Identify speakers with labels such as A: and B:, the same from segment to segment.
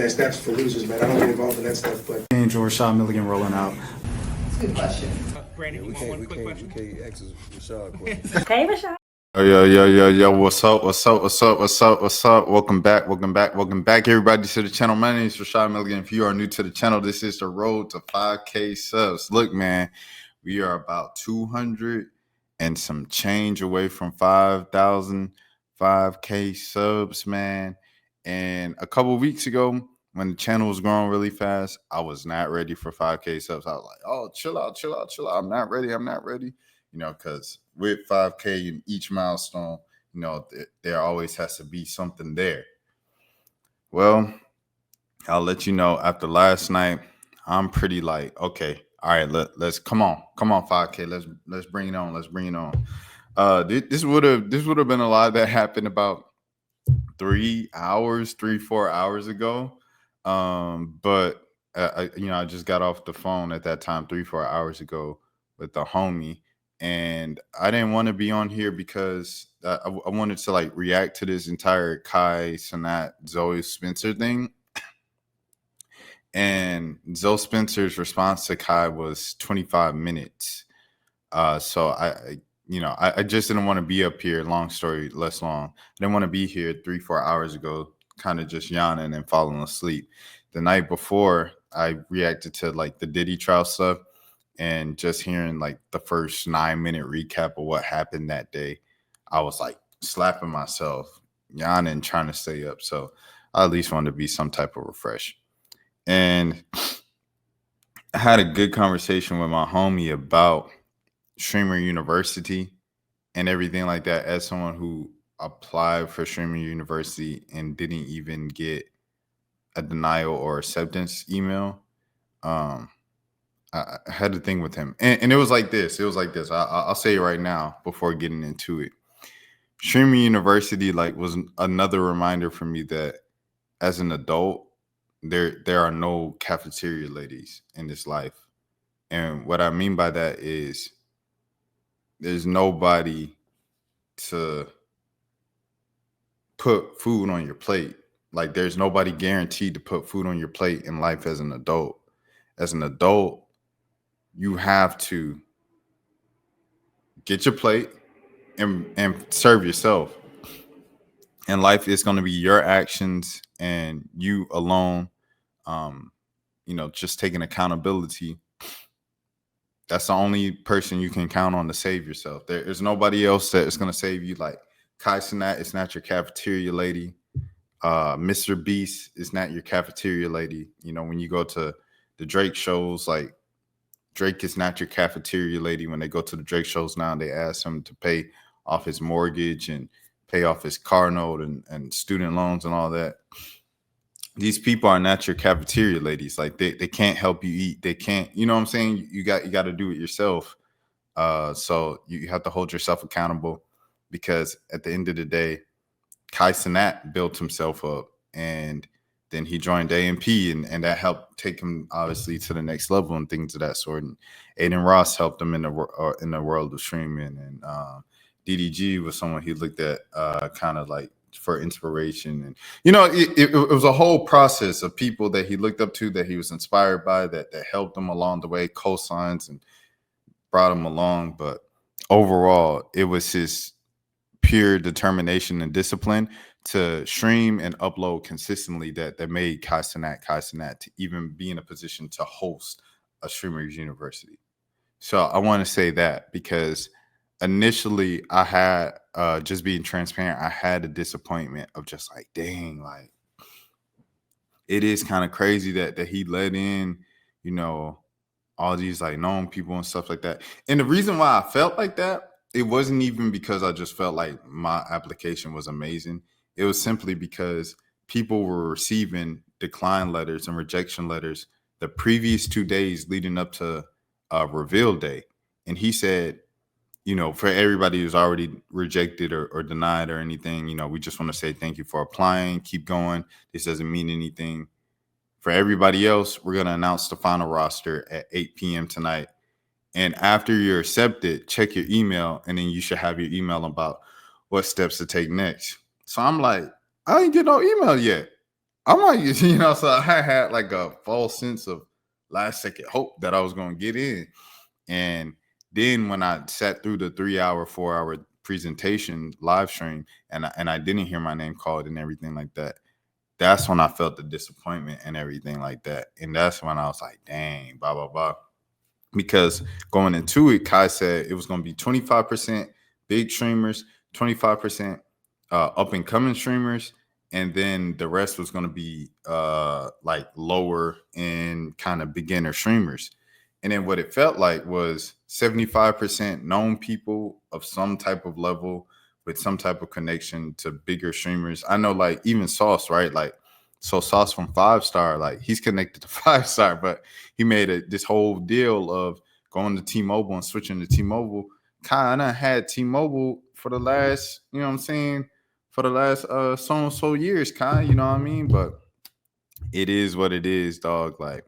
A: Steps for losers, man. I don't get involved in that stuff, but
B: Angel Rashad Milligan rolling out.
C: That's a good question.
D: Brandon,
E: We
D: you want one
E: can't, we
D: quick
E: can't, we
D: question?
E: can't ask Rashad questions.
F: Hey, Rashad.
B: Yo, what's up? Welcome back, everybody, to the channel. My name is Rashad Milligan. If you are new to the channel, this is the road to 5K subs. Look, man, we are about 200 and some change away from 5,000 5K subs, man. And a couple weeks ago, when the channel was growing really fast, I was not ready for 5K subs. I was like, oh, chill out. I'm not ready. Because with 5K in each milestone, there always has to be something there. Well, I'll let you know after last night, I'm pretty like, okay, all right, let's come on 5K. Let's bring it on. This would have been a lot that happened about 4 hours ago. But I just got off the phone at that time 4 hours ago with the homie, and I didn't want to be on here because I wanted to like react to this entire Kai, Cenat, Zoe Spencer thing. And Zoe Spencer's response to Kai was 25 minutes. So I just didn't want to be up here. Long story less long. I didn't want to be here 4 hours ago, kind of just yawning and falling asleep. The night before, I reacted to like the Diddy trial stuff, and just hearing like the first 9-minute recap of what happened that day, I was like slapping myself, yawning, trying to stay up. So I at least wanted to be some type of refresh. And I had a good conversation with my homie about Streamer University and everything like that, as someone who applied for Streamer University and didn't even get a denial or acceptance email. I had a thing with him, and it was like this. I'll say it right now before getting into it. Streamer University was another reminder for me that as an adult, there are no cafeteria ladies in this life. And what I mean by that is there's nobody to put food on your plate. Like, there's nobody guaranteed to put food on your plate in life as an adult. As an adult, you have to get your plate and serve yourself. And life is going to be your actions and you alone, just taking accountability. That's the only person you can count on to save yourself. There's nobody else that is going to save you. Like Kai Cenat is not your cafeteria lady. Mr. Beast is not your cafeteria lady. When you go to the Drake shows, like Drake is not your cafeteria lady. When they go to the Drake shows now, they ask him to pay off his mortgage and pay off his car note and student loans and all that. These people are not your cafeteria ladies. Like they can't help you eat. They can't, you know what I'm saying? You got to do it yourself. So you have to hold yourself accountable, because at the end of the day, Kai Cenat built himself up, and then he joined AMP, and that helped take him obviously to the next level and things of that sort. And Aiden Ross helped him in the world of streaming, and DDG was someone he looked at kind of like for inspiration. And it was a whole process of people that he looked up to, that he was inspired by, that helped him along the way, cosigns and brought him along. But overall, it was his pure determination and discipline to stream and upload consistently that made Kai Cenat to even be in a position to host a Streamers University. So I want to say that, because initially I had, just being transparent, I had a disappointment of just like, dang, like it is kind of crazy that he let in, all these like known people and stuff like that. And the reason why I felt like that, it wasn't even because I just felt like my application was amazing. It was simply because people were receiving decline letters and rejection letters the previous 2 days leading up to reveal day. And he said, for everybody who's already rejected or denied or anything, we just want to say thank you for applying. Keep going. This doesn't mean anything. For everybody else, we're going to announce the final roster at 8 p.m. tonight. And after you're accepted, check your email, and then you should have your email about what steps to take next. So I'm like, I ain't get no email yet. I'm like, you know, so I had like a false sense of last second hope that I was gonna get in. And then when I sat through the 3 hour, 4 hour presentation live stream and I didn't hear my name called and everything like that, that's when I felt the disappointment and everything like that. And that's when I was like, dang, blah, blah, blah. Because going into it, Kai said it was going to be 25% big streamers, 25% up and coming streamers, and then the rest was going to be like lower and kind of beginner streamers. And then what it felt like was 75% known people of some type of level with some type of connection to bigger streamers. I know, like, even Sauce, right? Like, so Sauce from 5 Star, like, he's connected to 5 Star, but he made this whole deal of going to T-Mobile and switching to T-Mobile. Kind of had T-Mobile for the last, you know what I'm saying, for the last so and so years, kind, you know what I mean? But it is what it is, dog. Like,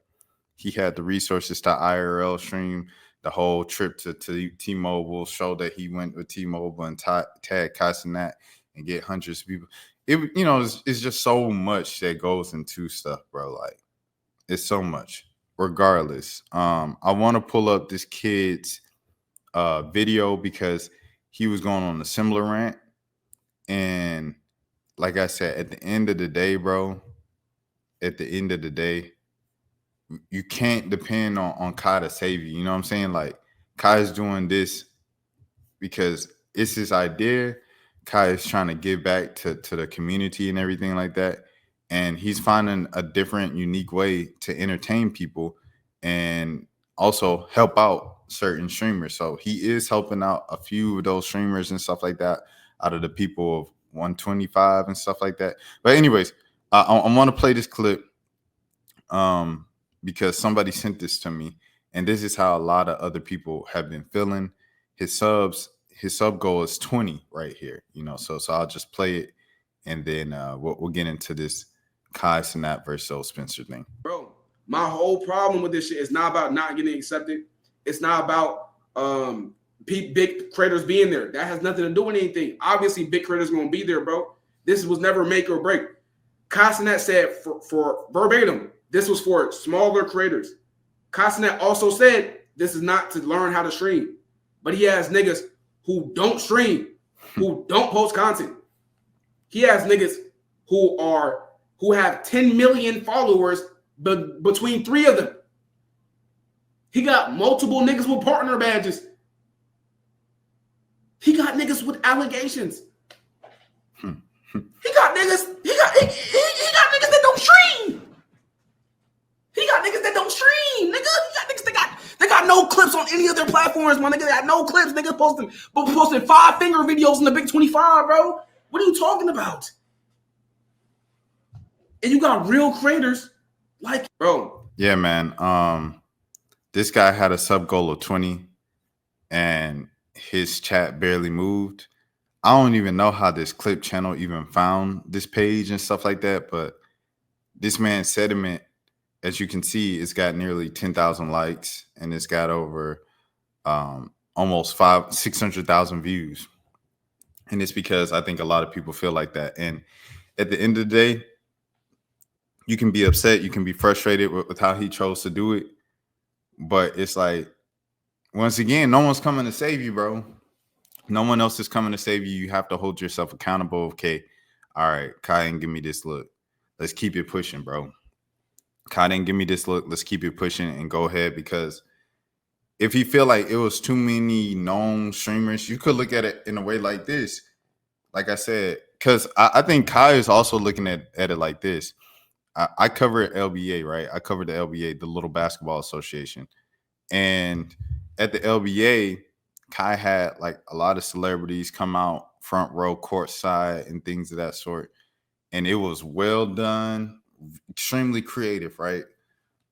B: he had the resources to IRL stream the whole trip to T-Mobile, show that he went with T-Mobile and tag Cenat and get hundreds of people. It, you know, it's just so much that goes into stuff, bro. Like, it's so much. Regardless, I want to pull up this kid's video because he was going on a similar rant. And like I said, at the end of the day, bro, at the end of the day, you can't depend on Kai to save you. You know what I'm saying? Like, Kai is doing this because it's his idea. Kai is trying to give back to the community and everything like that. And he's finding a different, unique way to entertain people and also help out certain streamers. So he is helping out a few of those streamers and stuff like that out of the people of 125 and stuff like that. But anyways, I want to play this clip because somebody sent this to me. And this is how a lot of other people have been feeling. His sub goal is 20 right here, you know. So I'll just play it, and then we'll get into this Kai Cenat versus Spencer thing.
A: Bro, my whole problem with this shit is not about not getting accepted. It's not about big creators being there. That has nothing to do with anything. Obviously, big creators gonna be there, bro. This was never make or break. Kai Cenat said for verbatim, this was for smaller creators. Kai Cenat also said this is not to learn how to stream, but he has niggas who don't stream, who don't post content. He has niggas who have 10 million followers between 3 of them. He got multiple niggas with partner badges. He got niggas with allegations. He got niggas that don't stream. He got niggas that don't stream, nigga. He got niggas that got no clips on any of their platforms, my nigga. They got no clips. Niggas posting 5-finger videos in the Big 25, bro. What are you talking about? And you got real creators like, bro.
B: Yeah, man. This guy had a sub goal of 20 and his chat barely moved. I don't even know how this clip channel even found this page and stuff like that, but this man's sentiment, as you can see, it's got nearly 10,000 likes and it's got over almost 600,000 views. And it's because I think a lot of people feel like that. And at the end of the day, you can be upset, you can be frustrated with how he chose to do it. But it's like, once again, no one's coming to save you, bro. No one else is coming to save you. You have to hold yourself accountable. Okay, all right, Kai didn't give me this look. Let's keep it pushing, bro. Kai didn't give me this look. Let's keep it pushing and go ahead. Because if you feel like it was too many known streamers, you could look at it in a way like this. Like I said, because I think Kai is also looking at it like this. I cover LBA, right? I cover the LBA, the Little Basketball Association. And at the LBA, Kai had like a lot of celebrities come out front row courtside and things of that sort. And it was well done, extremely creative, right?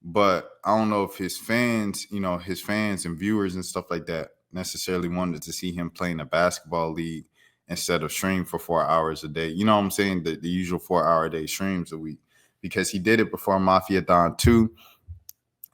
B: But I don't know if his fans, you know, his fans and viewers and stuff like that necessarily wanted to see him playing a basketball league instead of stream for 4 hours a day. You know what I'm saying? The usual 4-hour a day streams a week. Because he did it before Mafia Don 2.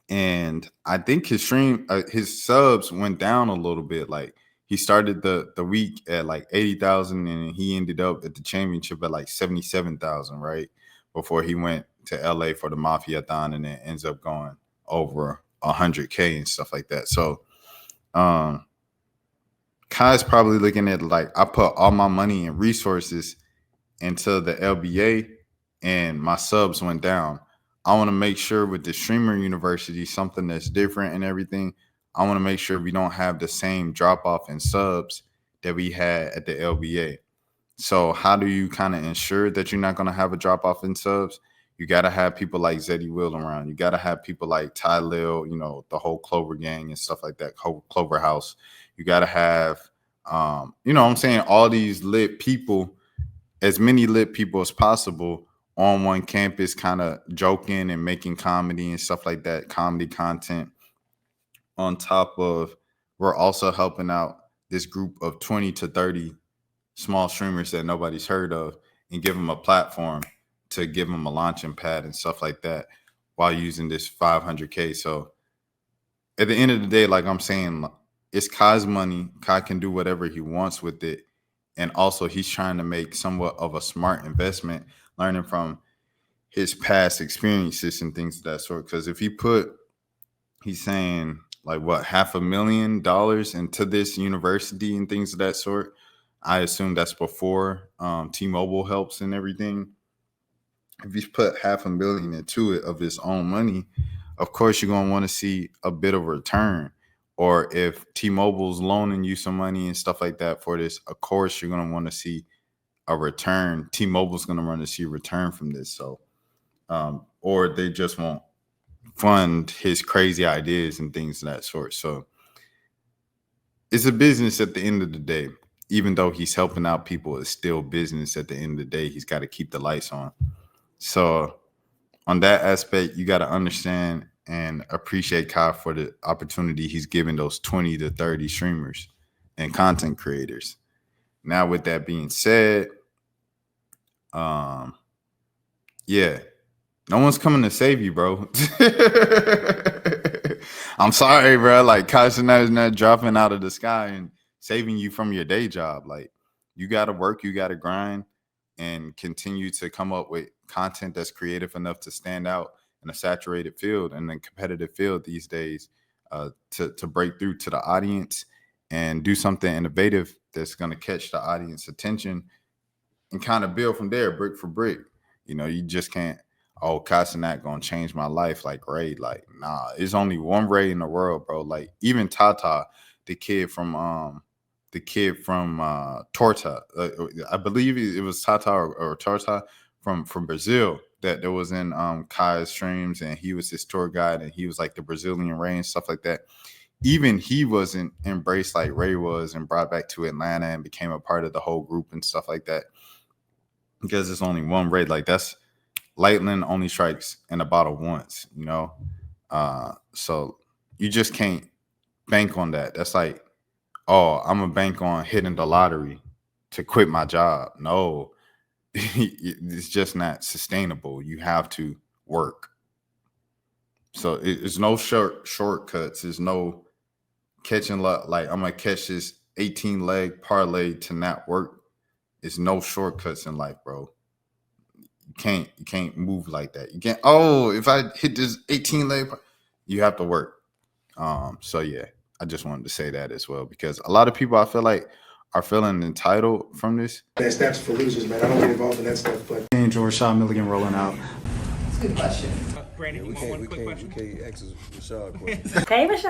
B: And I think his stream, his subs went down a little bit. Like, he started the week at like 80,000 and he ended up at the championship at like 77,000, right? before he went to LA for the Mafia-thon and then ends up going over 100K and stuff like that. So Kai's probably looking at like, I put all my money and resources into the LBA and my subs went down. I want to make sure with the streamer university, something that's different and everything. I want to make sure we don't have the same drop off in subs that we had at the LBA. So how do you kind of ensure that you're not going to have a drop off in subs? You got to have people like Zeddy Will around. You got to have people like Ty Lil, you know, the whole Clover gang and stuff like that, Clover House. You got to have, you know what I'm saying, all these lit people, as many lit people as possible on one campus, kind of joking and making comedy and stuff like that, comedy content. On top of, we're also helping out this group of 20 to 30 small streamers that nobody's heard of and give them a platform to give them a launching pad and stuff like that while using this 500K. So at the end of the day, like I'm saying, it's Kai's money. Kai can do whatever he wants with it. And also he's trying to make somewhat of a smart investment, learning from his past experiences and things of that sort. Because if he put, he's saying like what, $500,000 into this university and things of that sort. I assume that's before T-Mobile helps and everything. If he's put $500,000 into it of his own money, of course you're gonna want to see a bit of a return. Or if T-Mobile's loaning you some money and stuff like that for this, of course you're gonna want to see a return. T-Mobile's gonna want to see a return from this. So, or they just won't fund his crazy ideas and things of that sort. So it's a business at the end of the day. Even though he's helping out people, it's still business at the end of the day. He's got to keep the lights on. So on that aspect, you got to understand and appreciate Kai for the opportunity he's giving those 20 to 30 streamers and content creators. Now, with that being said, yeah, no one's coming to save you, bro. I'm sorry, bro. Like, Kai Cenat is not dropping out of the sky and saving you from your day job. Like, you got to work, you got to grind and continue to come up with content that's creative enough to stand out in a saturated field and a competitive field these days, to break through to the audience and do something innovative that's going to catch the audience attention and kind of build from there, brick for brick. You know, you just can't, oh, Kai Cenat gonna change my life like Ray. Like, nah, there's only one Ray in the world, bro. Like, even Tata, the kid from Torta, I believe it was Tata or Torta from Brazil that was in Kai's streams, and he was his tour guide, and he was like the Brazilian Ray and stuff like that. Even he wasn't embraced like Ray was and brought back to Atlanta and became a part of the whole group and stuff like that. Because there's only one Ray. Like, that's lightning only strikes in a bottle once, you know? So you just can't bank on that. That's like, oh, I'm a bank on hitting the lottery to quit my job. No, it's just not sustainable. You have to work. So it's no shortcuts. There's no catching luck. Like, I'm going to catch this 18-leg parlay to not work. It's no shortcuts in life, bro. You can't move like that. You can't, oh, if I hit this 18-leg, you have to work. So yeah, I just wanted to say that as well, because a lot of people, I feel like, are feeling entitled from this.
C: That's for losers, man. I don't get involved in that stuff, but
D: Enjoy Rashad Milligan rolling out.
F: That's a good question.
E: We can't ask Rashad a question.
F: Hey, Rashad.